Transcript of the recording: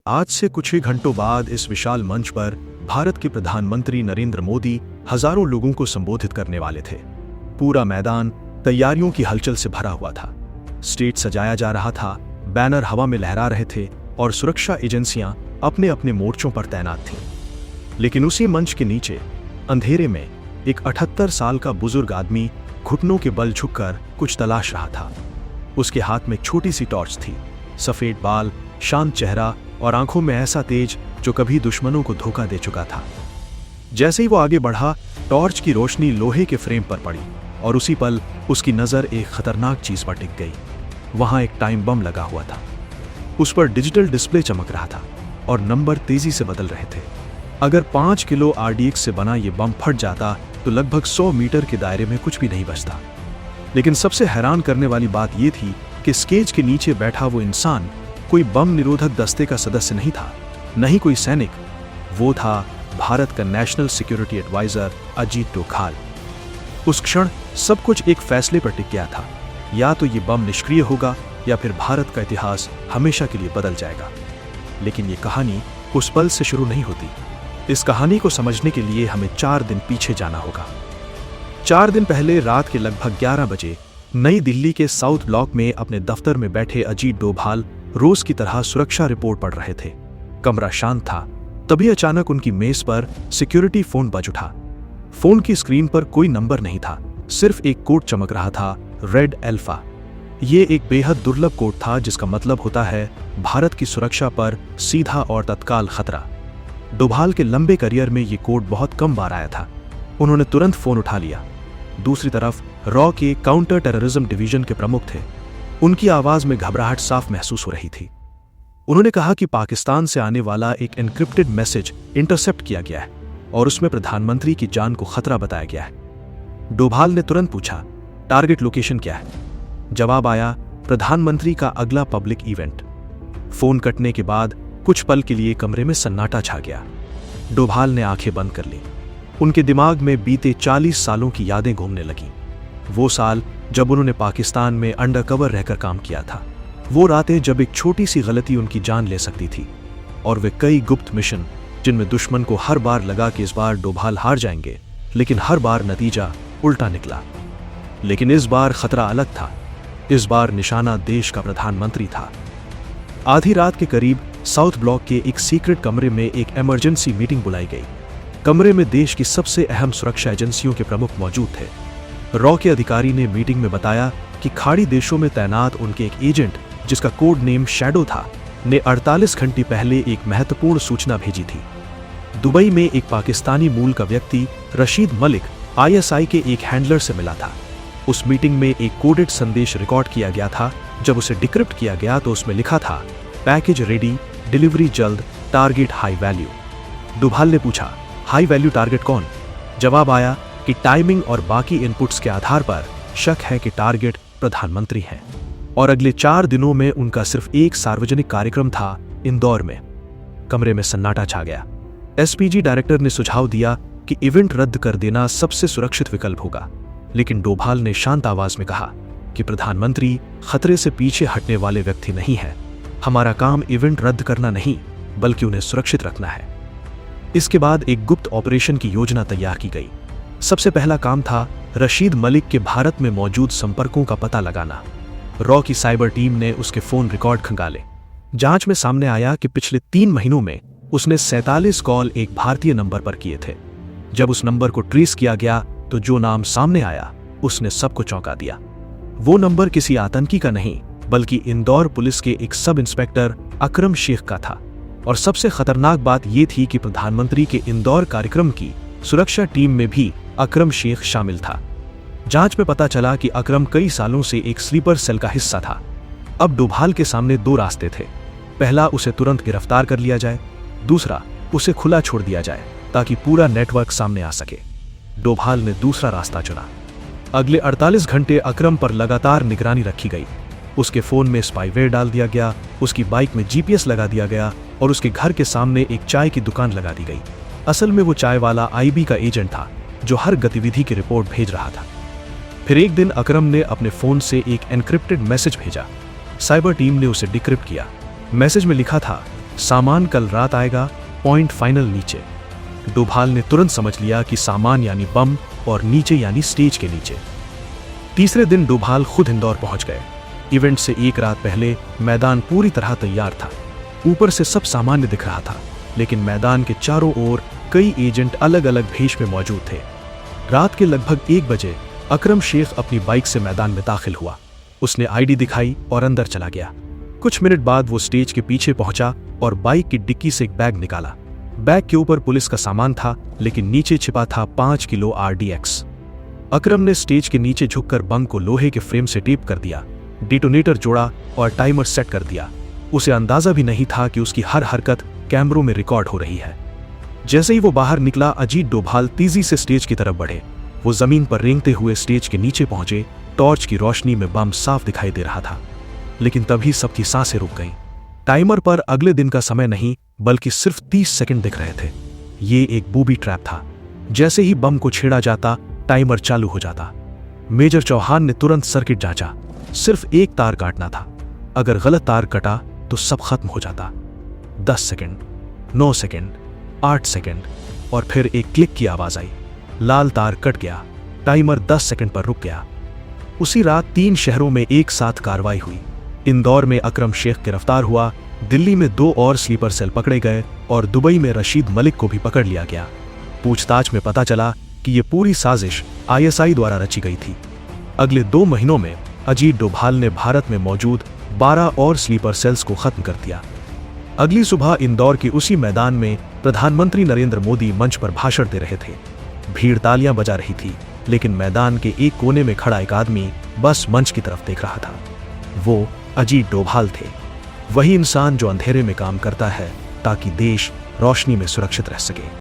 आज से कुछ ही घंटों बाद इस विशाल मंच पर भारत के प्रधानमंत्री नरेंद्र मोदी हजारों लोगों को संबोधित करने वाले थे। पूरा मैदान तैयारियों की हलचल से भरा हुआ था। स्टेज सजाया जा रहा था, बैनर हवा में लहरा रहे थे और सुरक्षा एजेंसियां अपने अपने मोर्चों पर तैनात थीं। लेकिन उसी मंच के नीचे अंधेरे में एक 78 साल का बुजुर्ग आदमी घुटनों के बल झुककर कुछ तलाश रहा था। उसके हाथ में एक छोटी सी टॉर्च थी। सफेद बाल, शांत चेहरा और आंखों में ऐसा तेज जो कभी दुश्मनों को धोखा दे चुका था। जैसे ही वो आगे बढ़ा, टॉर्च की रोशनी लोहे के फ्रेम पर पड़ी और उसी पल उसकी नजर एक खतरनाक चीज पर टिक गई। वहां एक टाइम बम लगा हुआ था। उस पर डिजिटल डिस्प्ले चमक रहा था और नंबर तेजी से बदल रहे थे। अगर 5 किलो RDX से बना ये बम फट जाता तो लगभग 100 मीटर के दायरे में कुछ भी नहीं बचता। लेकिन सबसे हैरान करने वाली बात यह थी कि स्टेज के नीचे बैठा वो इंसान कोई बम निरोधक दस्ते का सदस्य नहीं था, न ही कोई सैनिक। वो था भारत का national security adviser Ajit Doval. उस क्षण सब कुछ एक फैसले पर टिक गया था। या तो ये बम निष्क्रिय होगा या फिर भारत का इतिहास हमेशा के लिए बदल जाएगा। लेकिन ये कहानी उस पल से शुरू नहीं होती। इस कहानी को समझने के लिए हमें 4 दिन पीछे जाना होगा। 4 दिन पहले रात के लगभग 11 बजे नई दिल्ली के साउथ ब्लॉक में अपने दफ्तर में बैठे अजीत डोभाल रोज की तरह सुरक्षा रिपोर्ट पढ़ रहे थे। कमरा शांत था। तभी अचानक उनकी मेज पर सिक्योरिटी फोन बज उठा। फोन की स्क्रीन पर कोई नंबर नहीं था, सिर्फ एक कोड चमक रहा था, रेड अल्फा। ये एक बेहद दुर्लभ कोड था जिसका मतलब होता है भारत की सुरक्षा पर सीधा और तत्काल खतरा। डोभाल के लंबे करियर में ये कोड बहुत कम बार आया था। उन्होंने तुरंत फोन उठा लिया। दूसरी तरफ रॉ के काउंटर टेररिज्म डिवीजन के प्रमुख थे। उनकी आवाज में घबराहट साफ महसूस हो रही थी। उन्होंने कहा कि पाकिस्तान से आने वाला एक एन्क्रिप्टेड मैसेज इंटरसेप्ट किया गया है और उसमें प्रधानमंत्री की जान को खतरा बताया गया है। डोभाल ने तुरंत पूछा, टारगेट लोकेशन क्या है? जवाब आया, प्रधानमंत्री का अगला पब्लिक इवेंट। फोन कटने के बाद कुछ पल के लिए कमरे में सन्नाटा छा गया। डोभाल ने आंखें बंद कर ली। उनके दिमाग में बीते 40 सालों की यादें घूमने लगीं। वो साल जब उन्होंने पाकिस्तान में अंडरकवर रहकर काम किया था। वो रातें जब एक छोटी सी गलती उनकी जान ले सकती थी। और वे कई गुप्त मिशन जिनमें दुश्मन को हर बार लगा कि इस बार डोभाल हार जाएंगे, लेकिन हर बार नतीजा उल्टा निकला। लेकिन इस बार खतरा अलग था। इस बार निशाना देश का प्रधानमंत्री था। आधी रात के करीब साउथ ब्लॉक के एक सीक्रेट कमरे में एक इमरजेंसी मीटिंग बुलाई गई। कमरे में देश की सबसे अहम सुरक्षा एजेंसियों के प्रमुख मौजूद थे। रॉ के अधिकारी ने मीटिंग में बताया कि खाड़ी देशों में तैनात उनके एक एजेंट, जिसका कोड नेम शैडो था, ने 48 घंटे पहले एक महत्वपूर्ण सूचना भेजी थी। दुबई में एक पाकिस्तानी मूल का व्यक्ति रशीद मलिक ISI के एक हैंडलर से मिला था। उस मीटिंग में एक कोडेड संदेश रिकॉर्ड किया गया था। जब उसे डिक्रिप्ट किया गया तो उसमें लिखा था, पैकेज रेडी, डिलीवरी जल्द, टारगेट हाई वैल्यू। डोभाल ने पूछा, हाई वैल्यू टारगेट कौन? जवाब आया कि टाइमिंग और बाकी इनपुट्स के आधार पर शक है कि टारगेट प्रधानमंत्री हैं। और अगले 4 दिनों में उनका सिर्फ एक सार्वजनिक कार्यक्रम था, इंदौर में। कमरे में सन्नाटा छा गया। SPG डायरेक्टर ने सुझाव दिया कि इवेंट रद्द कर देना सबसे सुरक्षित विकल्प होगा। लेकिन डोभाल ने शांत आवाज में कहा कि प्रधानमंत्री खतरे से पीछे हटने वाले व्यक्ति नहीं है। हमारा काम इवेंट रद्द करना नहीं, बल्कि उन्हें सुरक्षित रखना है। इसके बाद एक गुप्त ऑपरेशन की योजना तैयार की गई। सबसे पहला काम था रशीद मलिक के भारत में मौजूद संपर्कों का पता लगाना। रॉ की साइबर टीम ने उसके फोन रिकॉर्ड खंगाले। जांच में सामने आया कि पिछले 3 महीनों में उसने 47 कॉल एक भारतीय नंबर पर किए थे। जब उस नंबर को ट्रेस किया गया तो जो नाम सामने आया उसने सबको चौंका दिया। वो नंबर किसी आतंकी का नहीं, बल्कि इंदौर पुलिस के एक सब इंस्पेक्टर अकरम शेख का था। और सबसे खतरनाक बात यह थी कि प्रधानमंत्री के इंदौर कार्यक्रम की सुरक्षा टीम में भी अकरम शेख शामिल था। जांच में पता चला कि अकरम कई सालों से एक स्लीपर सेल का हिस्सा था। अब डोभाल के सामने 2 रास्ते थे। पहला, उसे तुरंत गिरफ्तार कर लिया जाए। दूसरा, उसे खुला छोड़ दिया जाए ताकि पूरा नेटवर्क सामने आ सके। डोभाल ने दूसरा रास्ता चुना। अगले 48 घंटे अकरम पर लगातार निगरानी रखी गई। उसके फोन में स्पाईवेयर डाल दिया गया, उसकी बाइक में GPS लगा दिया गया और उसके घर के सामने एक चाय की दुकान लगा दी गई। असल में वो चाय वाला IB का एजेंट था जो हर गतिविधि की रिपोर्ट भेज रहा था। फिर एक दिन अकरम ने अपने फोन से एक एन्क्रिप्टेड मैसेज भेजा। साइबर टीम ने उसे डिक्रिप्ट किया। मैसेज में लिखा था, सामान कल रात आएगा, पॉइंट फाइनल नीचे। डोभाल ने तुरंत समझ लिया कि सामान यानी बम और नीचे यानी स्टेज के नीचे। तीसरे दिन डोभाल खुद इंदौर पहुंच गए। इवेंट से एक रात पहले मैदान पूरी तरह तैयार था। ऊपर से सब सामान्य दिख रहा था, लेकिन मैदान के चारों ओर कई एजेंट अलग अलग भेष में मौजूद थे। रात के लगभग 1 बजे अकरम शेख अपनी बाइक से मैदान में दाखिल हुआ। उसने आईडी दिखाई और अंदर चला गया। कुछ मिनट बाद वो स्टेज के पीछे पहुंचा और बाइक की डिक्की से एक बैग निकाला। बैग के ऊपर पुलिस का सामान था, लेकिन नीचे छिपा था 5 किलो RDX। अकरम ने स्टेज के नीचे झुककर बम को लोहे के फ्रेम से टेप कर दिया, डिटोनेटर जोड़ा और टाइमर सेट कर दिया। उसे अंदाजा भी नहीं था कि उसकी हर हरकत कैमरों में रिकॉर्ड हो रही है। जैसे ही वो बाहर निकला, अजीत डोभाल तेजी से स्टेज की तरफ बढ़े। वो जमीन पर रेंगते हुए स्टेज के नीचे पहुंचे। टॉर्च की रोशनी में बम साफ दिखाई दे रहा था, लेकिन तभी सबकी सांसें रुक गईं। टाइमर पर अगले दिन का समय नहीं, बल्कि सिर्फ 30 सेकंड दिख रहे थे। ये एक बूबी ट्रैप था। जैसे ही बम को छेड़ा जाता, टाइमर चालू हो जाता। मेजर चौहान ने तुरंत सर्किट जांचा। सिर्फ एक तार काटना था। अगर गलत तार कटा तो सब खत्म हो जाता। 10 सेकंड, 9 सेकंड, 8 सेकंड और फिर एक क्लिक की आवाज आई। लाल तार कट गया। टाइमर 10 सेकंड पर रुक गया। उसी रात 3 शहरों में एक साथ कार्रवाई हुई। इंदौर में अकरम शेख गिरफ्तार हुआ, दिल्ली में 2 और स्लीपर सेल पकड़े गए और दुबई में रशीद मलिक को भी पकड़ लिया गया। पूछताछ में पता चला कि यह पूरी साजिश ISI द्वारा रची गई थी। अगले 2 महीनों में अजीत डोभाल ने भारत में मौजूद 12 और स्लीपर सेल्स को खत्म कर दिया। अगली सुबह इंदौर के उसी मैदान में प्रधानमंत्री नरेंद्र मोदी मंच पर भाषण दे रहे थे। भीड़ तालियां बजा रही थी, लेकिन मैदान के एक कोने में खड़ा एक आदमी बस मंच की तरफ देख रहा था। वो अजीत डोभाल थे, वही इंसान जो अंधेरे में काम करता है ताकि देश रोशनी में सुरक्षित रह सके।